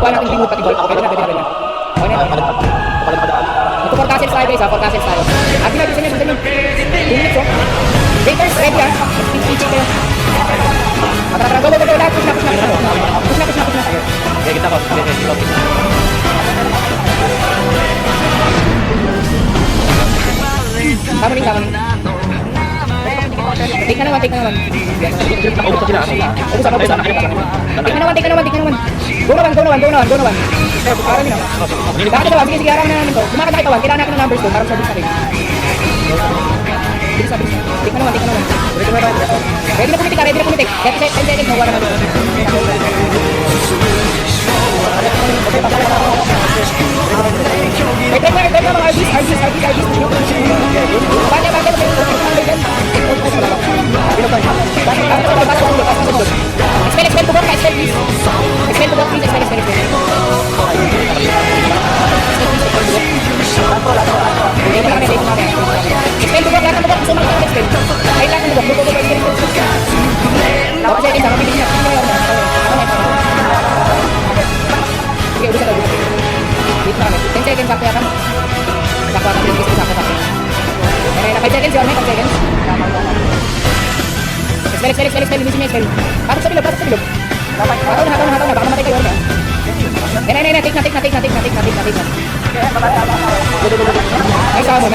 kuha natin green wood pati gold. Pwede na. Okay na. Ito 4 castles tayo guys ha, 4 castles tayo. At bilisan nyo. 2 minutes oh. Breakers, ready ha. Speed kayo. Tara, go. Lahat, push na. Okay, kita ko. Tama rin. Take na naman. Ubus na sila. Ubusan. Take na naman. Go naman. Parang yun oh. Bakit daw? Sige, harang na namin to. Lumakad na kayo, kailangan natin ng numbers to para masabi sa akin. Bilis. Take na naman. Ready na pumitik. 10 seconds, mawa naman dito. Wait na mga RGs. Expel to block, please. Expel to block. Expel to block, lahat ng block. Gusto mga expel. Ay, lahat ng block. Go. Tapos seconds, ako piliin niya. Sige, ubusan daw. Dito na kami. 10 seconds, sakto yata. Sakto. Okay, 5 seconds yun, 5 seconds. Expel, expel. Pasok sa bilog. Hataw na, baka namatay kayo. Take na. Nice hamon.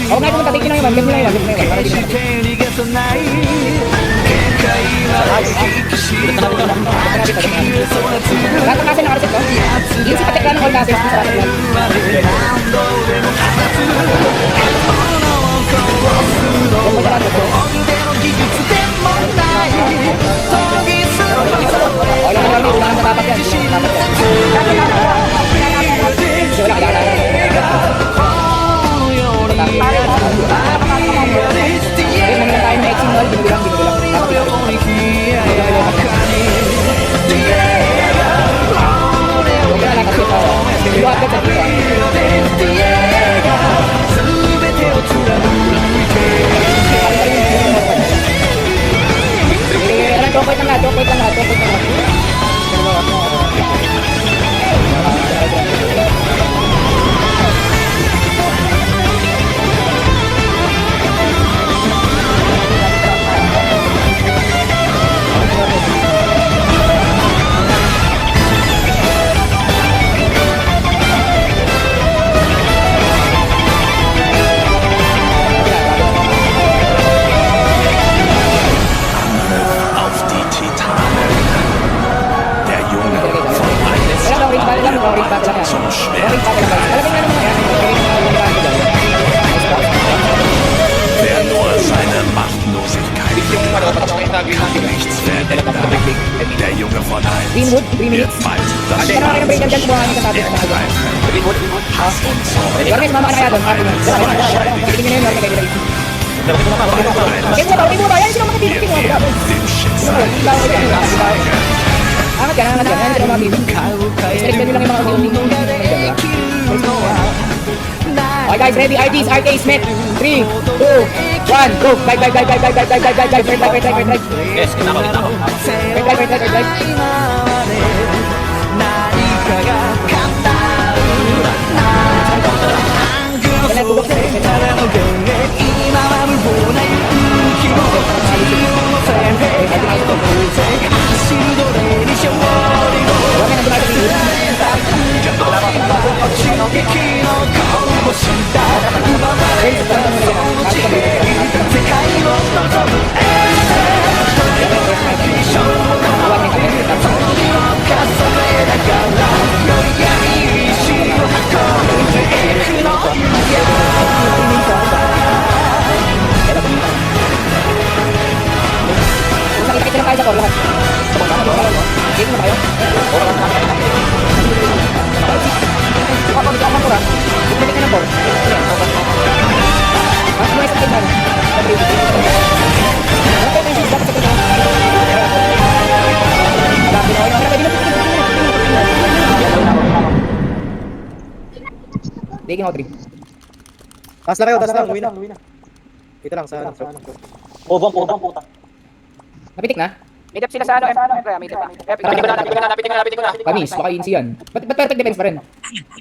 Oo nga, pumunta, take nyo lang yun. Para di lahat ng kasi nakareset ko. Yung si Patek lang ng all castles sa lahat yan. Ulangan sa tapat yan. Wala ka. Namin tayo na exing wall, binulang. Chocolate lang lahat. Wer nur seine Machtlosigkeit nichts verändern. Der Junge von Greenwood, einst 3 wird minutes. bald das Kaya naman kayo dyan buhangan sa sabi. Hass und Zorn Yormes, mama ka na doon. Tingin nyo yun, kayo dito. Kaya mo ba? Yan sila mga titik mo. dem Schicksal Angat yan. Yan sila mga titik. Expect nyo lang yung mga titik. Okay guys, ready? RGs, RK, Smith. 3, 2, 1, go! Drive. Yes, kita ko. Drive. Nakikita na tayo sa core lahat. Game na tayo. Kapag ito ang pura, bumalik ka ng core. Mas mo isang tingnan. Digin ako 3. Tas na kayo, uwi na. Dito lang sa Ubang puta. Napitik na? May dep sila sa ano, kaya may dep. Napitin ko na. Panis, baka easy yan. Ba't perfect defense pa rin?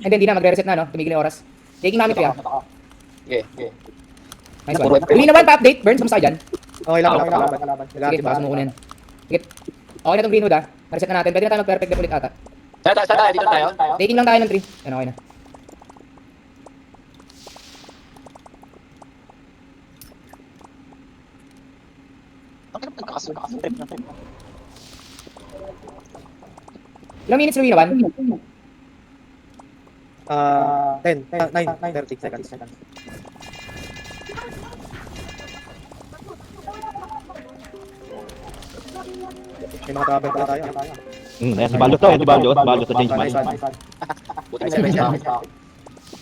And then di na, magre-reset na, no? Tumigil yung oras. Taking namin pre, ah. Okay. Nice one. Uwi na 1 pa-update. Burn, sumusta ka dyan? Okay lang, Okay, kalaban. Sige, baka sumuko na yan. Sige. Okay na itong Greenwood, ah. Na-reset na natin. Pwede na tayo mag-perfect def ulit ata. Saan dito tayo? Taking lang tayo ng 3. Yan, okay na. Ilang minutes Luwi na 1? 30 seconds. May mga travel pala tayo. Si Baldo to, si Baldo to change mind. Nice one. Buti may 7 siya.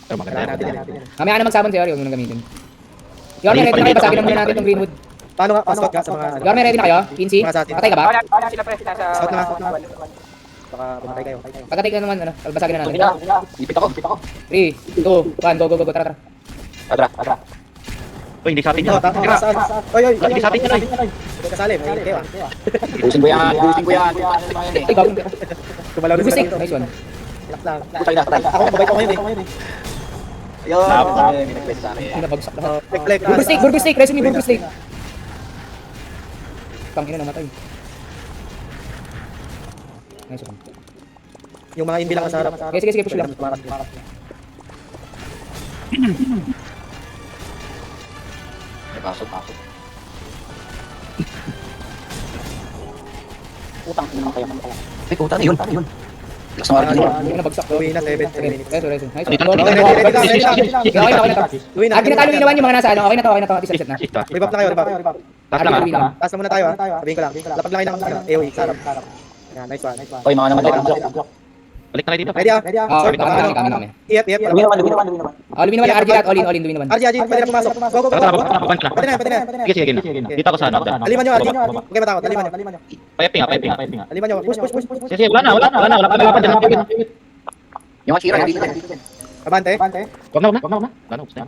Pero maganda Kailangan yan. natin yan. Mamaya na magsabon si Ori, huwag nyo nang gamitin. Yorme, ready na kayo? Basagin na muna natin itong Greenwood. Paano nga, pascot ka sa mga... Yorme, ready na kayo? Pinsi? Mga sa atin. Patay ka ba? Wala sila pre, sila sa... Scout na. Baka pumatay kayo. Pagkatay ka naman, ano? Basagin na natin. Ipit ako. 3, 2, 1, go, tara. Adra. Uy, hindi sa atin Oh, yan. tama Tira. saan? Oy, Hindi sa atin yan, ay. Huwag kasali, may kayo. Busin ko yan. Ay, gawin ka. Tumalaw rin Gusik, sila dito. nice one. Relax lang. Patay na. Ako, mabait ako ngayon eh. Ayun. May nag-bless sa akin. Hindi na bagsak lahat. Plek. Burger steak, resume burger steak. Tangina namatay. Nice one. Yung mga imbi lang sa harap. Sige, push lang. May pasok. Ay, utang na yun. Lakas ng arkin. Hindi na bagsak. Uwi na 7 Sige, minutes. resume. Nice one. Dito, Okay, dito, okay, dito, okay, dito, okay, dito, okay, okay na to. Uwi na. Ah, tinatalo yung yung mga nasa ano. Okay na to. At least set na. Ista. Rebuff na kayo, rebuff. Taas lang Uwi ah. na. Taas na muna tayo ha. Sabihin ko lang. Lapag lang kayo ng AOE sa harap. Yan, nice one. Oy, mga naman. Balik na kayo dito. Ready ah? Ah, Sword, kami. Iep. Lumi naman, RG lahat. All in, Lumi naman. RG, pwede na pumasok. Go. Tara, punch na. Pwede na. Sige, game na. Dito ako sa ano. Aliman nyo, RG. Huwag kayo matakot. Aliman nyo. Payaping nga. Aliman nyo. Push. Sige, wala na. Wala pa dyan. Yung Ashira, hindi dito. Abante. Wag na. Wala na, ubos na.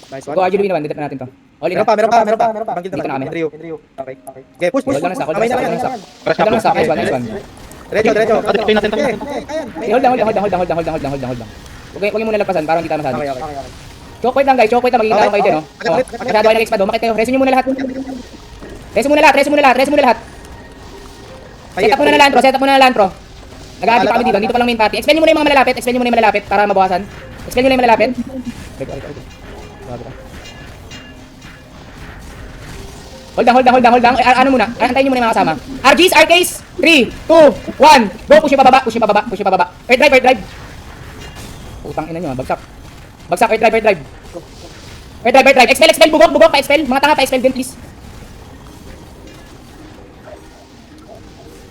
Nice Go, one. RG Lumi naman. Detect na natin to. All in. Meron pa. Bangkil Dito na kami. Andrew. Okay. Okay, push. Hold lang sa, hold Kamay lang na sa. lang. Press Hold lang sa. ka. Nice one. Diretso. Patuloy natin to. Okay. Hold lang. Huwag yung muna lagpasan para hindi tayo masali. Okay. Choke lang guys, choke lang. Magiging tayo kayo din, no? Oh, masyado kayo nag-expand, Bakit kayo? Resume nyo muna lahat. Resume muna lahat. Set up muna na land pro. Nag-aabit pa kami dito. Dito pa lang main party. Expel nyo muna yung mga malalapit. Para mabawasan. Expel nyo lang yung malalapit. Hold lang. Ano muna? Antayin nyo muna yung mga kasama. RGs, RKs. 3, 2, 1. Go, push yung pababa. Earth drive. Putang ina nyo, bagsak. Earth drive. Expel, bugok, pa-expel. Mga tanga, pa-expel din, please.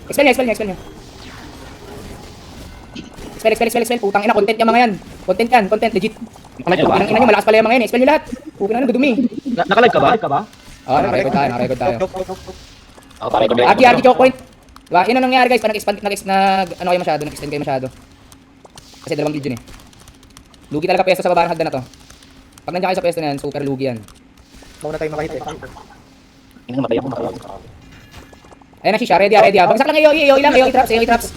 Expel nyo. Expel. Putang ina, content yung mga yan. Content, legit. Putang ina nyo, malakas pala yung mga yan. Expel nyo lahat. Putang ina, dudumi. Nakalive ka ba? Oo, nakarecord tayo. Ako, pare ko. RG choke point. Diba? Yun ang nangyari guys, pag nag-extend kayo masyado. Kasi dalawang lead yun eh. Lugi talaga pesto sa baba ng hagdan na to. Pag nandiyan kayo sa pesto na yan, super lugi yan. Mauna tayong makahit eh. Inang matay ako. Ayan na siya, ready ah. Bagsak lang AOE traps.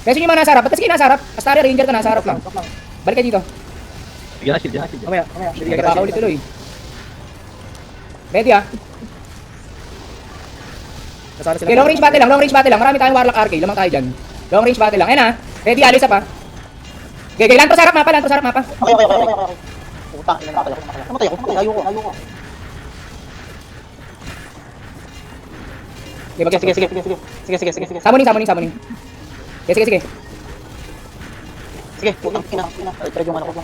Kasi yung mga nasa harap, ba't kasi nasa harap? Astari Ranger ka, nasa harap lang. Balik kayo dito. Sige na, shield yan. Mamaya. Hindi ka ulit tuloy. Ready ah. Nasaan sila? Okay, long range battle lang. Marami tayong Warlock RK, lamang tayo dyan. Long range battle lang. Ayan ah. Ready, alis pa. Okay, lanto sa harap mapa. Okay. Utang, ilan na ako. Ayoko. Sige. Summoning. Sige. Sige, utang, ina. Try yung ano ko.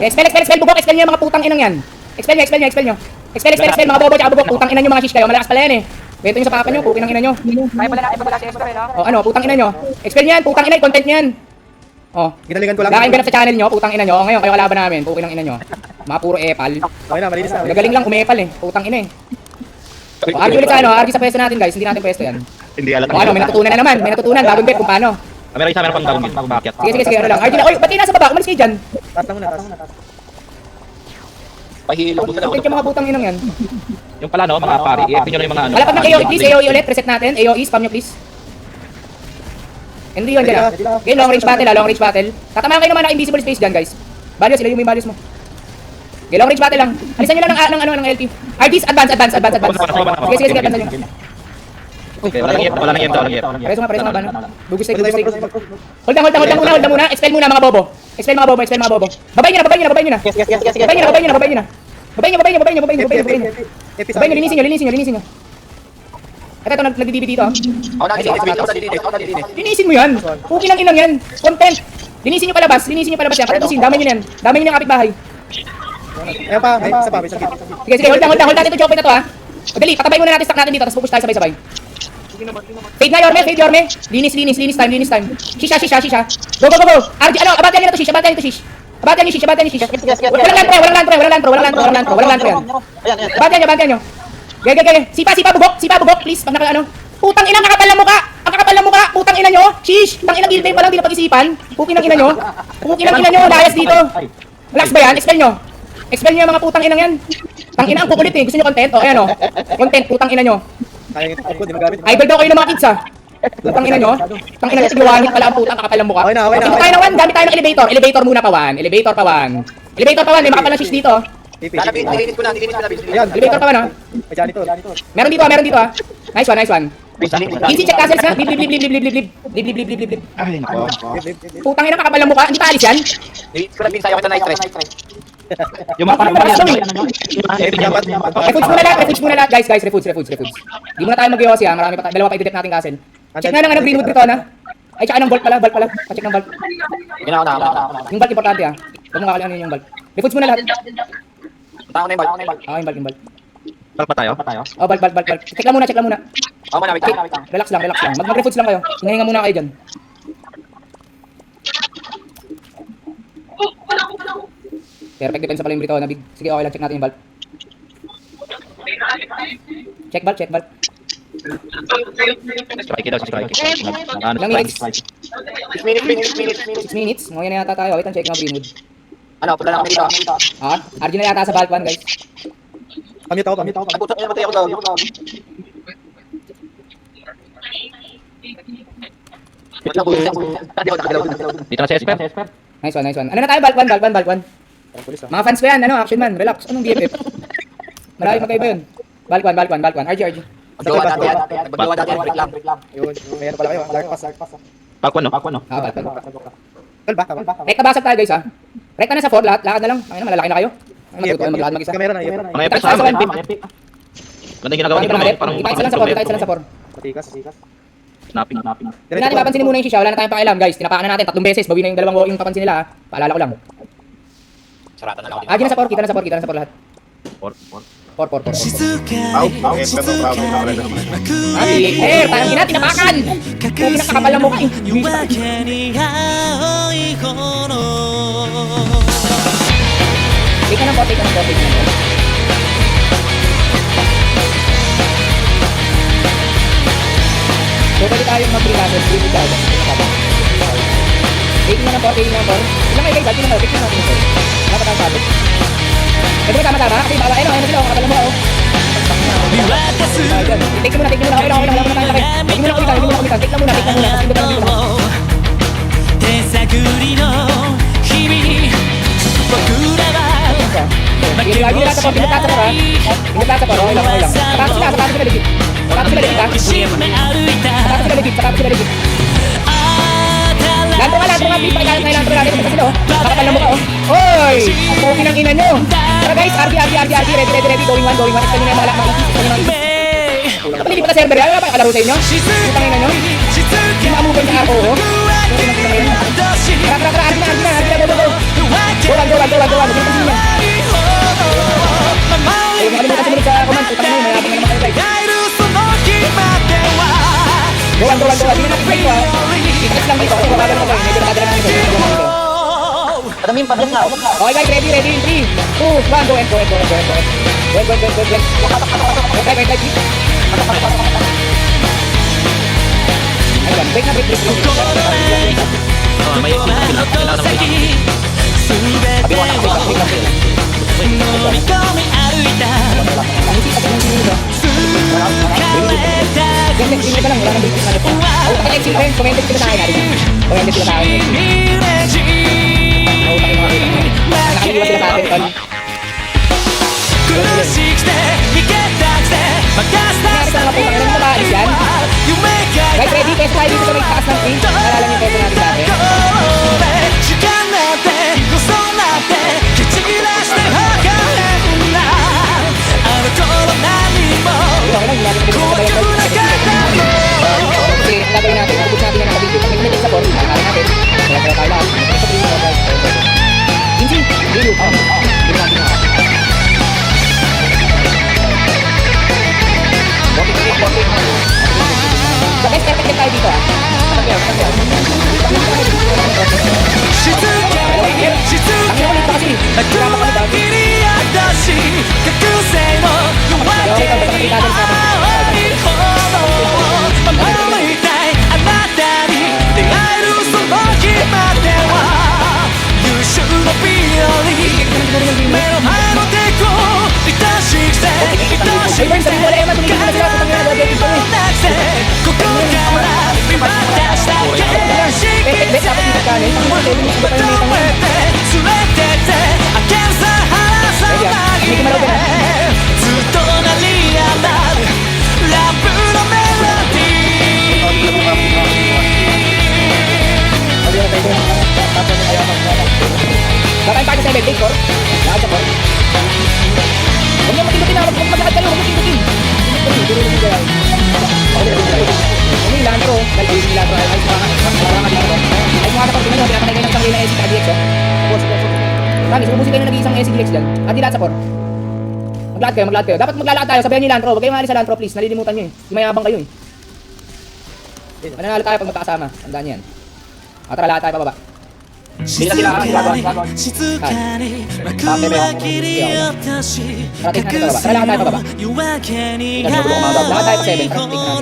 Expel, bubok, expel nyo yung mga putang inang yan. Expel nyo. Expel, mga bobo tsaka bubok, putang ina nyo mga shish kayo, malakas pala yan eh. Bento nyo sa papa nyo, pukin ang ina nyo. Kaya pala si Esper, no? O ano, putang ina nyo. Expel nyo yan, putang ina, content nyo yan. O, Ginalingan ko lang. lakain ganap sa channel nyo, putang ina nyo. O ngayon, kayo kalaban namin, pukin ang ina nyo. Mga puro epal. Okay na, malinis na. Gagaling lang, umepal eh, putang ina eh. O, RG ulit sa ano, RG sa pwesto natin guys, hindi natin pwesto yan. Hindi alam. O ano, may natutunan, bagong bet kung paano. Meron pang gawin yun, bakit? Sige, ano lang. RG na, oy, ba't kayo nasa baba, umalis kayo dyan. Taas lang muna. Pahilo. Content yung mga putang inang yan. Yung pala, no, mga pari, i-FP nyo na yung mga ano. Malapag ng AOE please, AOE ulit, reset natin. AOE, spam nyo please. Hindi yun dyan Okay, long range battle long range battle. Tatamaan kayo naman ng invisible space dyan guys. Values, ilayo mo yung values mo. Okay, long range battle lang. Alisan nyo lang ng LP. RDs, advance. Sige, advance nyo. Okay, wala nang EF, Preso nga ba, no? Bugis tayo. Hold lang muna. Expel muna mga bobo. Expel mga bobo. Babay nyo na. Babay nyo, linisin nyo. Ito, nagdi-DB dito. Ako na, dininis. Linisin mo yan. Puki ng inang yan. Content. Linisin nyo palabas yan. Patusin, damay nyo yan. Damay nyo ng kapitbahay. Ayan pa, may isa pa, may sakit. Sige, hold lang. Ito chopper na to ha. Dali, patabay muna natin stack natin dito, tapos pupush tayo sabay-sabay. Fade na, Yorme. Linis time. Shisha. Go. RG, abatian nyo na to, Shish. Abatian nyo, Shish. Walang lantro yan. Abatian nyo. Gaya. Sipa, bugok, please. Pag naka, Putang ina, kakapal ng muka. Putang ina nyo. Shish, tang ina guild pa lang, di na pag-isipan. Puki ng ina nyo, layas dito. Relax ba yan? Expel nyo yung mga putang inang yan. Tang ina, ang kukulit eh. Gusto nyo content? O, ayan o. Content, putang ina nyo. Kaya yung takbo, di magamit. Idol daw kayo ng mga kids ha. Putang ina nyo. Tang ina nyo, tigiwanit pala ang putang kakapal ng mukha. Okay na. Ito tayo na 1, gamit tayo ng elevator. Elevator muna pa 1. Elevator pa 1. May makapal ng shish dito. Dininis ko na. Ayan, Elevator pa 1 ha. may janitor. Meron dito ha. Nice one. Easy check castles ha. Blip. Ay, nako. Putang ina, kakapal ng mukha. Hindi pa alis yan. Dininis ko na sa'yo kita night rest. Yung mga pari, Refoods muna lahat. Guys. Refoods. Di muna tayo mag-iwas ha. Marami pa tayo. Dalawa pa i-delete natin castle. Check na ng Greenwood dito na. Ay, tsaka ng Vault pala. Pa-check ng Vault. Ginawa na. Yung Vault importante ha. Huwag mo kakalimutan yung Vault. Refoods muna lahat. Punta ko na yung ball. Yung Vault. Balik pa tayo? Oh, Vault. Check lang muna. Ako muna, wait lang. Relax lang. Mag-refoods lang kayo. Hinga muna kayo dyan. Perfect defense pala yung Brito na big. Sige, okay lang. Check natin yung Vault. Check Vault. Strike. Ilang minutes? 6 minutes. 6 minutes. Ngayon na yata tayo. Wait, check ng Greenwood. Ano, punta lang kami dito. RG na yata sa Vault 1, guys. Kamit ako. Nagputok niya, matay ako daw. Dito na si Esper. Nice one. Ano na tayo? Vault 1. Mga fans ko yan. Action man. Relax. Anong BFF? Marami magkaiba yun. Vault 1. RG. Maggawa dati yan, break lang. Yun, mayroon pala kayo. Lark pass. Pakwan, no? Vault 1. Kalba. Rekta basag tayo, guys ha. Rekta na sa 4. Lakad na lang. Ay, malalaki na kayo. Ay, matuto kayo maglakad mag-isa. Kamera na. Mga EF sa akin. Ganda yung ginagawa ni Bruno. Parang Kita isa lang sa 4. Patikas. snapping. Hindi natin papansinin muna yung Shisha. Wala na tayong pakialam, guys. Tinapakan na natin 3 beses. Bawi na yung dalawang yung papansin nila ha. Paalala ko lang. Sarata na lang ako. RG na sa 4. Kita na sa 4 lahat. 4. Tayong tinapakan! Kung nakakapal mo kayo. Take ka ng 4. So, pwede tayong mag-relasses. Take na ng 4. Ilang kayo guys? Take na natin ng 4. Wala pa tayong sabit. Pwede mo tama-tama? Kasi baka ayun sila. Kakapal mo ako. Take muna. Okay lang. Wala mo na tayong sakit. Take muna kumitan. Take lang muna. Kasi hindi ka lang. Lagi nila sa 4. Pinagkasa pa. Okay lang. Sapatos sila legit. Sapatos sila legit. Lantro nga, please. Pakikalat na yung lantro natin. Kasi sila, kakapal na mukha, Hoy! Okay ng ina nyo. Tara guys, RG. Ready. Going 1. Expel nyo na yung mga makikis. Kapag hindi pa na server yan, wala pa yung kalaro sa inyo. Putang ina nyo. Hindi makamove sa ako, Tara, RG na, go. Go. Ay, makalimutan sumunod sa command. Putang ina, mayabang na naman kayo, guys. Go. Hindi na natin kayo, Ikas lang dito. Medyo nakadala namin dito. Madaming padlock na. Okay guys, ready. 3, 2, 1, go. Wait. Ayun, break na. May kailangan na may Sabi mo na, break lang. Ang isip kasi ng sino. Ganyan, hindi ka lang, wala nang bilis na ito. Ay, exit friends, commented sila sa akin natin. Commented sila sa akin. Nautakin mo kami. Nakaliwa sila sa akin, tol. Nangyari sa mga putang ina, hindi makaalis yan. Guys, ready? Peso tayo dito sa may taas ng screen. Naalala niyo yung peso natin dati. Okay lang, ginagawa natin yung kasi gagawin natin, ubus natin yan ang kabigyo. Pag may sa board, kakain natin. Kaya tayo lahat. Sa green, Jinji, green, green natin na. So guys, perfect tayo dito ah. Ang ulit pa kasi. Drama kami dati. Ay, Burns, sabi mo wala yung matumigil na sila. Putang ina, gagawin ko eh. Bet, dapat dito ka rin. Ang mga tayo, hindi ba kayo may tangan? Ready ah? Hindi ko malaw ka na. Kakain tayo sa 7, take 4. Lakad sa 4. Huwag niyo matindutin na, huwag maglakad kayo, huwag niyo tindutin. Ano yung lantro? Dahil ayos yung lantro, ayos mga lantro. Ayos mga napag pinagawa, pinapatay kayo ng isang na SC ka DX, oh. Promise, ubusin kayo na nag-iisang SC DX dyan. At di lahat sa 4. Maglakad kayo. Dapat maglalakad tayo, sabihan niyo yung lantro. Huwag kayong maalis sa lantro, please. Nalilimutan niyo eh. Mayabang kayo eh. Mananalo tayo pag magkakasama. Tandaan niyo yan. Tara, lahat tayo pababa. Bila sila ang gagawin. Parating natin pababa. Tara, lahat tayo pababa. Lahat tayo pa 7. Parating natin.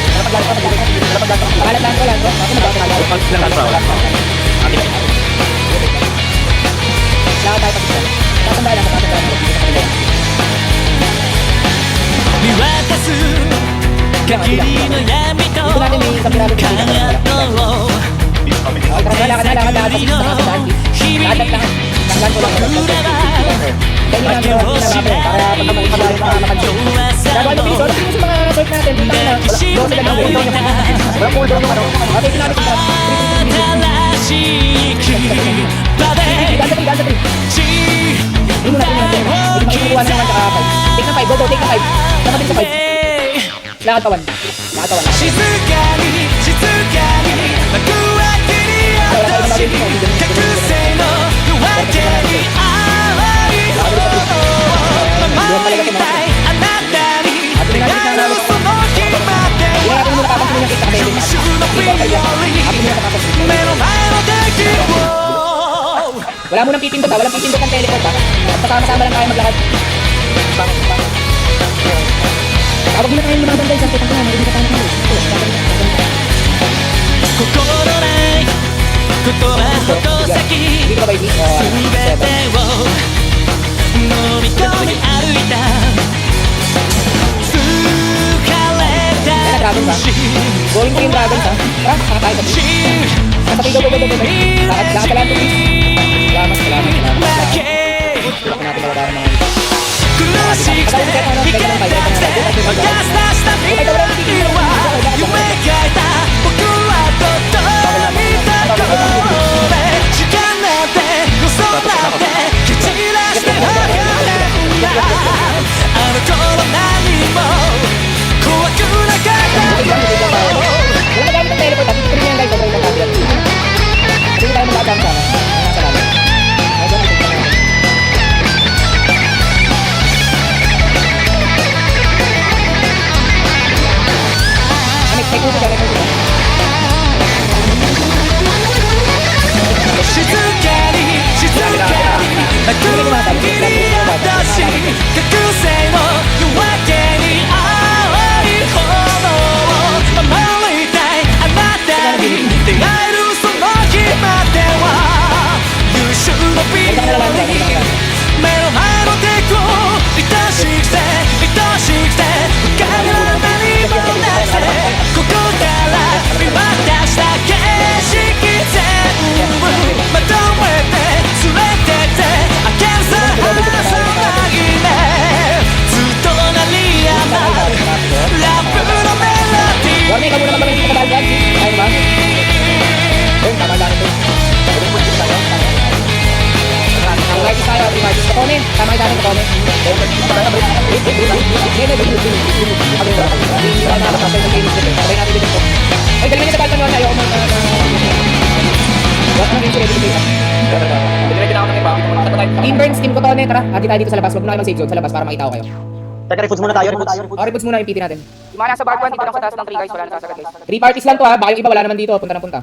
Lahat tayo pa 7. Pakalat lang ko lang. Ako nagpapakalat. Lahat tayo pa 7. Tatandaan lang. Dito natin may isang pirado dito. Lakad na. Kasi sa mga sandaan. Lakad lang. Tanggan ko lang. Kaya nyo lang ito. Para pag-pagpagalit na makansin. Gagawa nyo please. Ano sa mga sort natin? Punta na. Doon sila lang. Walang pull doon. Okay, sinabi ko. Gasa 3. Hindi mo natin natin. Hindi makikuha na naman sa 5. Take na 5. Go. Take na 5. Dapat din sa 5. Lakad tawan. Wala mo nang pipindot ha, walang pipindot ng teleport ha. Pasama-sama lang tayo maglakad. Kapag hindi na kayo lumaban guys, ang putang na, hindi ka tayo naman. Hindi ka ba ba-ibig? 7. Dragon ba? Going ko yung dragon ha. Tara, nakatayo ka please. Nasapay, go. Lakad ka lang to please. Salamat. Ako natin bababa ng mga ito. May kuto ka. 3 parties. Kokone, tama kayo natin Kokone. Ay, galing niya sa Balkan 1, ayaw mo na... Wala nang rin sila dito. Diretso na ako ng iba. Team Burns, Team Kokone, tara. Hati tayo dito sa labas. Huwag muna kayo mag-save zone sa labas para makita ko kayo. Teka, refoods muna tayo, refoods. Reports muna yung PT natin. Yung mga nasa bar 1, dito lang sa taas ng 3 guys. Wala na sasagad guys. 3 parties lang to ha. Baka yung iba wala naman dito. Punta na punta.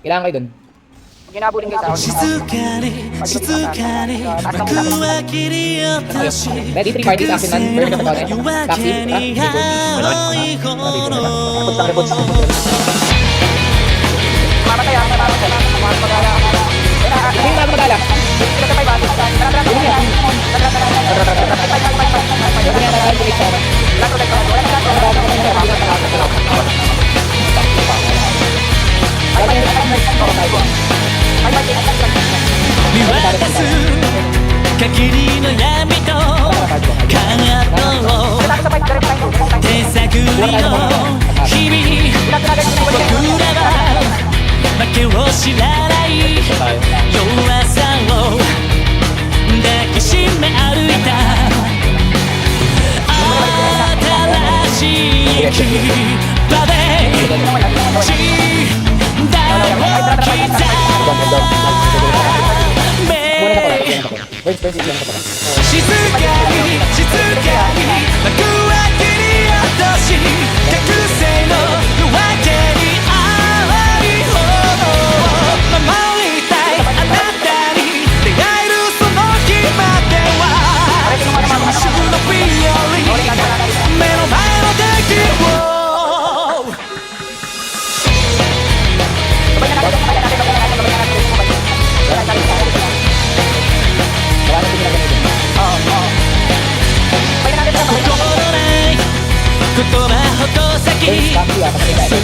Kailangan kayo dun. Huwag nyo nabulin guys. Ready, 3 parties. Action man. Burn ka Kokone. Taxi. Tara. Refoods lang, refoods. Mamatay ha. Mamatay. Mga magala. Hindi yung magala. Sila sa 5 parties. Tara. Huwag niya tayo ulit sa Burns, burns, lang ka pala. Burns, taxi ah. Kapatid tayo.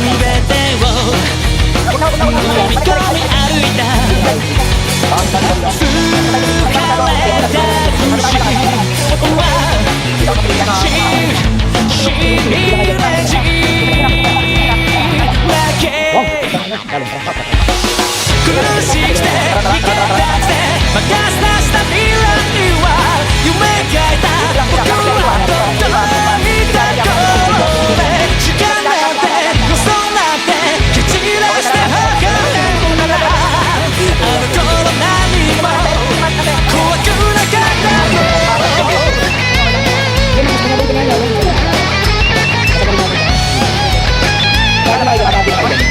Para ba ito? Katabi tayo dyan.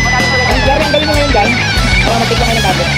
Ang gawin mo ngayon dyan, para mag-take lang kayo ng tablet.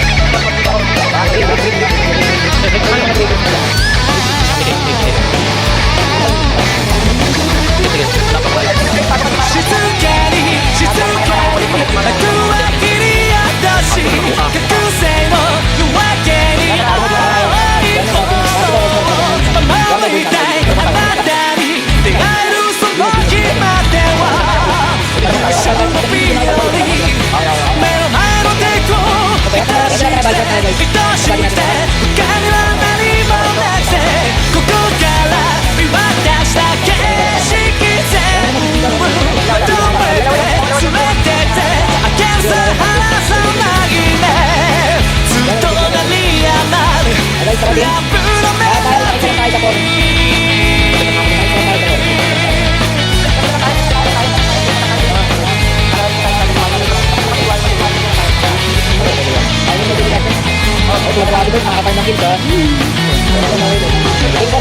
Makakapay ng kills ha.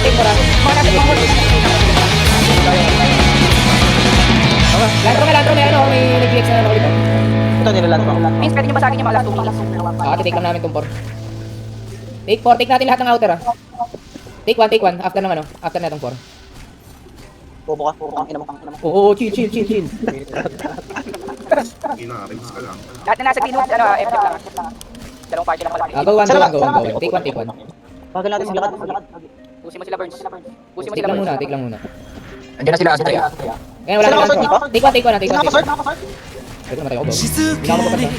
Ting ko lang. Lantro may ano, may nag-flex na ano ulit. Ito, nilalan ko. Vince, pwede nyo basagin yung mga last 2 kills. Take lang namin tong 4. Take 4, take natin lahat ng outer ha. Take 1, after ng ano, after na tong 4. Pupo ka, ina mo. Oo, chill. Lahat na nasa green wood, ano, FF lang. Dalawang party lang pala. Go 1. Take 1. Bagal natin sila. Pusin mo sila, Burns. Pusin mo Take sila, lang Burns. muna, take lang muna. Andiyan na sila asa tayo. Ngayon wala Sila na nakasort dito? Take 1. Nakasort? Ito namatay ako, bro. Hindi na ako magpapasa.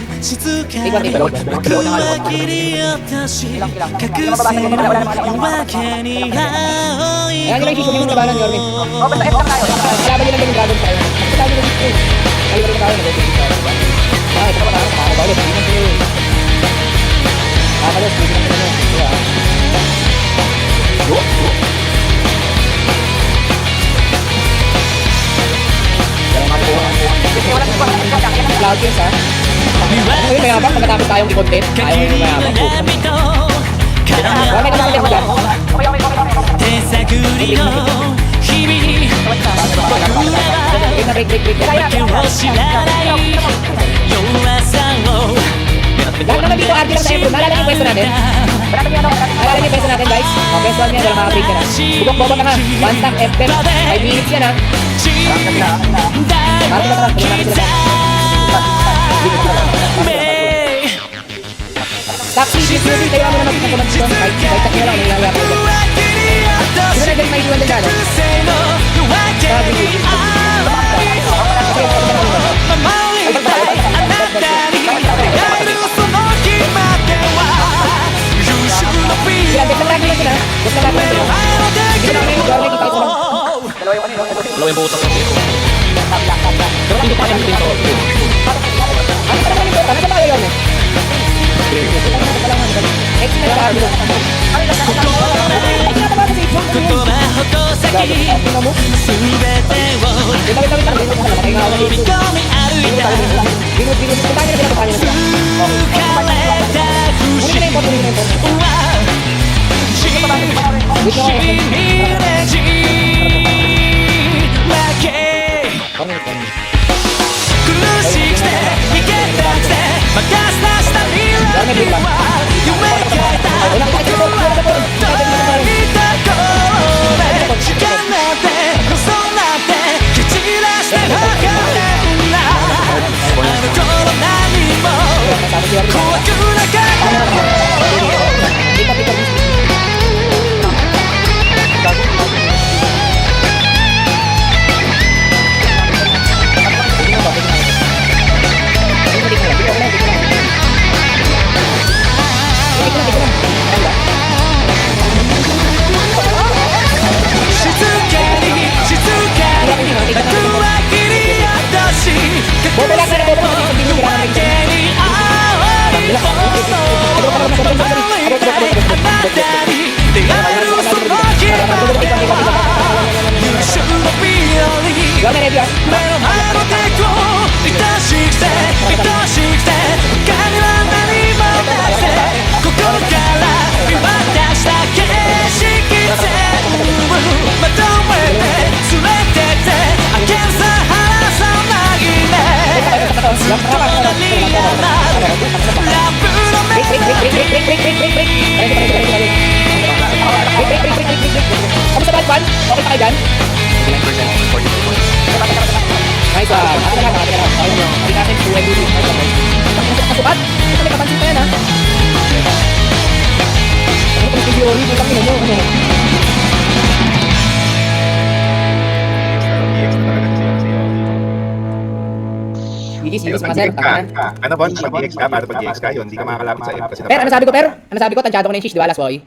Take 1. Ilang. Wala naman ako. Ayan nyo lang isusunod yung labanan, Yorme. Oh, basta F lang tayo. Laban nyo lang yung dragon tayo. Kasi tayo nyo dito. Kayo rin tayo, nag-focus tayo. Ito pa tayo. Pakakabawlit. Hindi na sila. Kakalos, hindi na sila. Cloud Kings ha. Ngayon mayabang pagkatapos tayong i-content. Ayaw yung mayabang po. Wala may kasama mo dyan. Break. Lahat naman dito, RD lang sa Ebro. Naalala niyo yung pwesto natin? Naalala niyo yung pwesto natin, guys? O, pwesto niya, wala makabreak ka na. Bubok-bobot na ha. One stack, FP. 5 minutes yan ha. Parang na tulungan natin sila. Taxi, disney, tayo mo na mag-comment dito. Kahit tak nyo lang, nilawaya ko dito. Sino na dyan may iwan din dyan? Sabi ko. Sila, bet lang natin lang sila. Bet lang natin sila. Hindi na may door, may kita ito. Dalawa yung butas. Pero hindi pa kami dito. Ano pa naman yung beta? Nasa tayo yun eh. Next na sa arlo. Ay, kinata ba kasi ito? Tingnan mo. Wait lang. Makahinga ako na dito. Binut. Punta nyo na pinapakain na sila. Muna na import. Wait lang ako. Kamusta ba, Juan? Okay pa kayo dyan? Nice one. Ate na lang. Hindi natin 2 MVP. Kasukat? Ito may kapansin pa yan ha. Ano kung video ulit? May kapino nyo. Igis mga sir. Ano Bon? Pag-DX ka, para pag-DX ka, yun, hindi ka makakalapit sa M kasi Per, ano sabi ko, Per? Ano sabi ko? Tansyado ko na yung shish, di ba, last boy?